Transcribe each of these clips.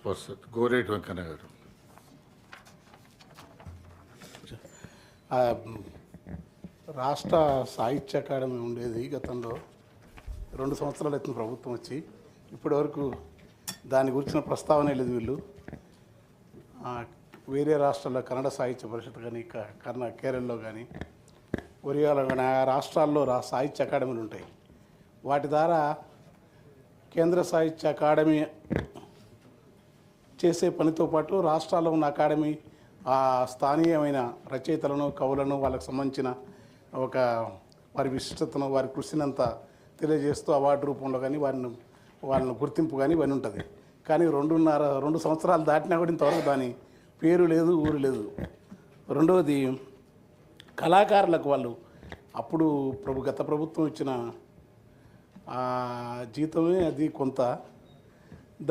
Person Goreti Venkanna గారు. రాష్ట్ర సాహిత్య అకాడమీ ఉండేది గతంలో 2 సంవత్సరాలు అవుతుంది ప్రభుత్వం వచ్చి, ఇప్పటి వరకు దాని గురించిన ప్రస్తావన లేదు. వీళ్ళు వేరే రాష్ట్రాల్లో కన్నడ సాహిత్య పరిషత్ కానీ కేరళలో కానీ ఒరియాలో కానీ ఆ రాష్ట్రాల్లో సాహిత్య అకాడమీలు ఉంటాయి. వాటి ద్వారా కేంద్ర సాహిత్య అకాడమీ చేసే పనితో పాటు రాష్ట్రాల్లో ఉన్న అకాడమీ ఆ స్థానికమైన రచయితలను, కవులను, వాళ్ళకు సంబంధించిన ఒక వారి విశిష్టతను, వారి కృషినంతా తెలియజేస్తూ అవార్డు రూపంలో కానీ వాళ్ళని గుర్తింపు కానీ ఇవన్నీ ఉంటుంది. కానీ 2 సంవత్సరాలు దాటినా కూడా ఇంతవరకు దాని పేరు లేదు, ఊరు లేదు. రెండవది, కళాకారులకు వాళ్ళు అప్పుడు గత ప్రభుత్వం ఇచ్చిన జీతమే అది కొంత,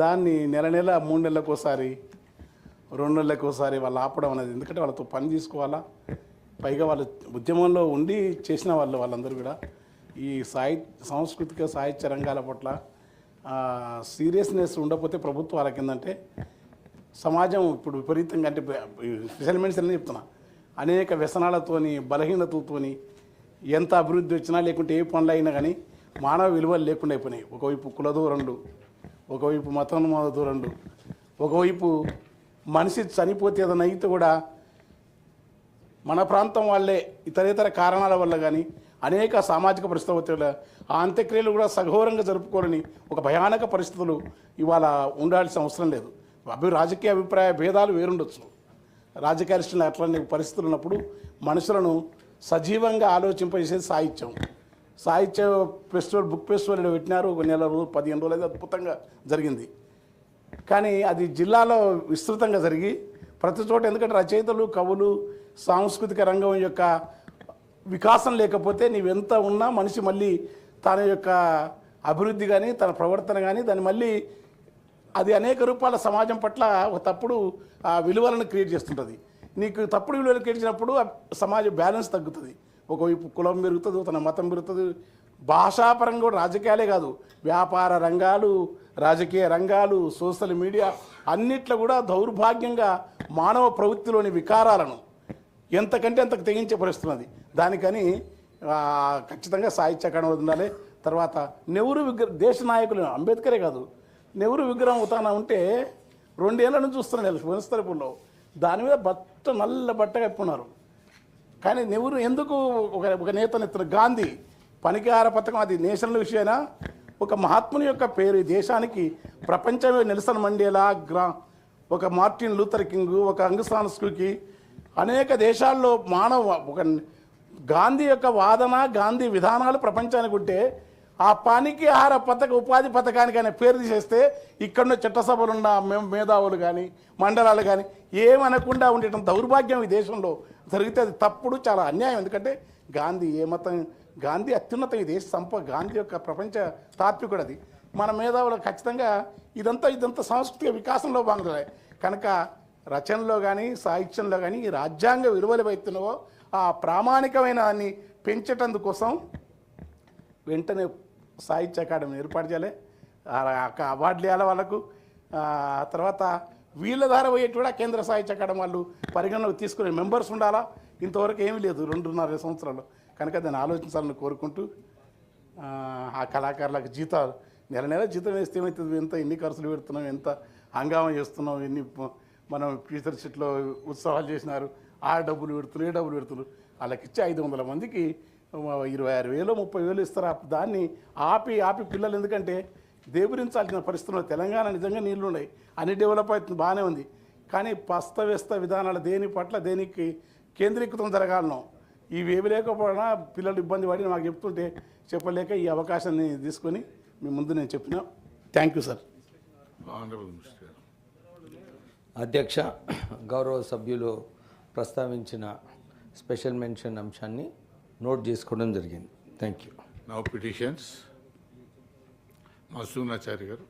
దాన్ని నెల 3 నెలలకోసారి 2 నెలలకోసారి వాళ్ళు ఆపడం అనేది, ఎందుకంటే వాళ్ళతో పని తీసుకోవాలా, పైగా వాళ్ళు ఉద్యమంలో ఉండి చేసిన వాళ్ళందరూ కూడా ఈ సాంస్కృతిక సాహిత్య రంగాల పట్ల సీరియస్నెస్ ఉండకపోతే ప్రభుత్వం వాళ్ళకి ఏంటంటే సమాజం ఇప్పుడు విపరీతంగా, అంటే స్పెషల్ మెడిసిన్ అని చెప్తున్నా, అనేక వ్యసనాలతోని, బలహీనతలతోని ఎంత అభివృద్ధి వచ్చినా లేకుంటే ఏ పనులు అయినా కానీ మానవ విలువలు లేకుండా అయిపోయినాయి. ఒకవైపు కుల ధోరణులు, ఒకవైపు మతోన్మాద ధోరణులు, ఒకవైపు మనిషి చనిపోతే ఏదైనా అయితే కూడా మన ప్రాంతం వాళ్ళే ఇతరేతర కారణాల వల్ల కానీ అనేక సామాజిక పరిస్థితుల ఆ అంత్యక్రియలు కూడా సఘోరంగా జరుపుకోవాలని ఒక భయానక పరిస్థితులు ఇవాళ ఉండాల్సిన అవసరం లేదు. రాజకీయ అభిప్రాయ భేదాలు వేరుండొచ్చు, రాజకీయాలు అట్లాంటి పరిస్థితులు ఉన్నప్పుడు మనుషులను సజీవంగా ఆలోచింపజేసేది సాహిత్య ఫెస్టివల్, బుక్ ఫెస్టివల్ పెట్టినారు. ఒక నెల రోజులు 15 రోజులు అయితే అద్భుతంగా జరిగింది. కానీ అది జిల్లాలో విస్తృతంగా జరిగి ప్రతి చోట, ఎందుకంటే రచయితలు, కవులు, సాంస్కృతిక రంగం యొక్క వికాసం లేకపోతే నీవెంత ఉన్నా మనిషి మళ్ళీ తన యొక్క అభివృద్ధి కానీ తన ప్రవర్తన కానీ దాన్ని మళ్ళీ అది అనేక రూపాల సమాజం పట్ల ఒక తప్పుడు విలువలను క్రియేట్ చేస్తుంటుంది. నీకు తప్పుడు విలువలు క్రియేట్ చేసినప్పుడు సమాజ బ్యాలెన్స్ తగ్గుతుంది. ఒకవైపు కులం పెరుగుతుంది, తన మతం పెరుగుతుంది. భాషాపరంగా కూడా రాజకీయాలే కాదు, వ్యాపార రంగాలు, రాజకీయ రంగాలు, సోషల్ మీడియా అన్నిట్లో కూడా దౌర్భాగ్యంగా మానవ ప్రవృత్తిలోని వికారాలను ఎంతకంటే అంతకు తెగించే పరిస్థితున్నది. దానికని ఖచ్చితంగా సాహిత్య అకాడమీ ఉండాలి. తర్వాత నెహ్రూ విగ్రహం, దేశ నాయకులు అంబేద్కరే కాదు, నెహ్రూ విగ్రహం ఉతాన ఉంటే 2 ఏళ్ళ నుంచి చూస్తున్నాను వనస్థలపుల్లో, దాని మీద నల్ల బట్ట కప్పున్నారు. కానీ నెహ్రూ ఎందుకు ఒక నేతనెత్తున గాంధీ పనికిహార పథకం, అది నేషనల్ విషయమైనా ఒక మహాత్ముని యొక్క పేరు ఈ దేశానికి ప్రపంచమే, నెల్సన్ మండేలా, ఒక మార్టిన్ లూథర్ కింగ్, ఒక అంగసాన్ సూకీ, అనేక దేశాల్లో ఒక గాంధీ యొక్క వాదన, గాంధీ విధానాలు ప్రపంచానికి ఉంటే ఆ పనికి ఆహార ఉపాధి పథకానికి అనే పేరు తీసేస్తే ఇక్కడున్న చట్టసభలు ఉన్న మేధావులు కానీ మండలాలు కానీ ఏమనకుండా ఉండటం దౌర్భాగ్యం ఈ దేశంలో జరిగితే అది తప్పుడు, చాలా అన్యాయం. ఎందుకంటే గాంధీ గాంధీ అత్యున్నతం, ఈ దేశ గాంధీ యొక్క ప్రపంచ తాత్వికుడు. అది మన మేధావులు ఖచ్చితంగా ఇదంతా సాంస్కృతిక వికాసంలో భాగంగా కనుక రచనలో కానీ సాహిత్యంలో కానీ ఈ రాజ్యాంగ విలువలు అవుతున్నావో ఆ ప్రామాణికమైన దాన్ని పెంచటందుకోసం వెంటనే సాహిత్య అకాడమీని ఏర్పాటు చేయాలి, అవార్డులు ఇవ్వాలి వాళ్ళకు. తర్వాత వీళ్ళ ద్వారా పోయేటి కూడా కేంద్ర సాహిత్య అకాడమీ వాళ్ళు పరిగణలోకి తీసుకునే మెంబర్స్ ఉండాలా. ఇంతవరకు ఏమీ లేదు 2.5 సంవత్సరాలు. కనుక దాన్ని ఆలోచించాలని కోరుకుంటూ, ఆ కళాకారులకు జీతాలు నెల జీతం వేస్తే ఏమవుతుంది, ఎన్ని ఖర్చులు పెడుతున్నాం, ఎంత హంగామా చేస్తున్నాం, ఎన్ని మనం ఫ్యూచర్ సిట్లో ఉత్సవాలు చేసినారు, ఆ డబ్బులు పెడుతున్నారు, ఏ డబ్బులు పెడుతున్నారు. వాళ్ళకి ఇచ్చే 500 మందికి 26,000 30,000 ఇస్తారు. దాన్ని ఆపి పిల్లలు, ఎందుకంటే దేవురించాల్సిన పరిస్థితుల్లో తెలంగాణ నిజంగా నీళ్లు ఉన్నాయి, అన్ని డెవలప్ అవుతుంది, బాగానే ఉంది. కానీ పస్తవ్యస్త విధానాలు దేని పట్ల దేనికి కేంద్రీకృతం జరగాలనో ఇవేవి లేకపోయినా పిల్లలు ఇబ్బంది పడి నాకు చెప్తుంటే చెప్పలేక ఈ అవకాశాన్ని తీసుకొని మీ ముందు నేను చెప్పిన. Thank you sir. అధ్యక్ష, గౌరవ సభ్యులు ప్రస్తావించిన స్పెషల్ మెన్షన్ అంశాన్ని నోట్ చేసుకోవడం జరిగింది. Thank you. Now petitions. Masunachari గారు.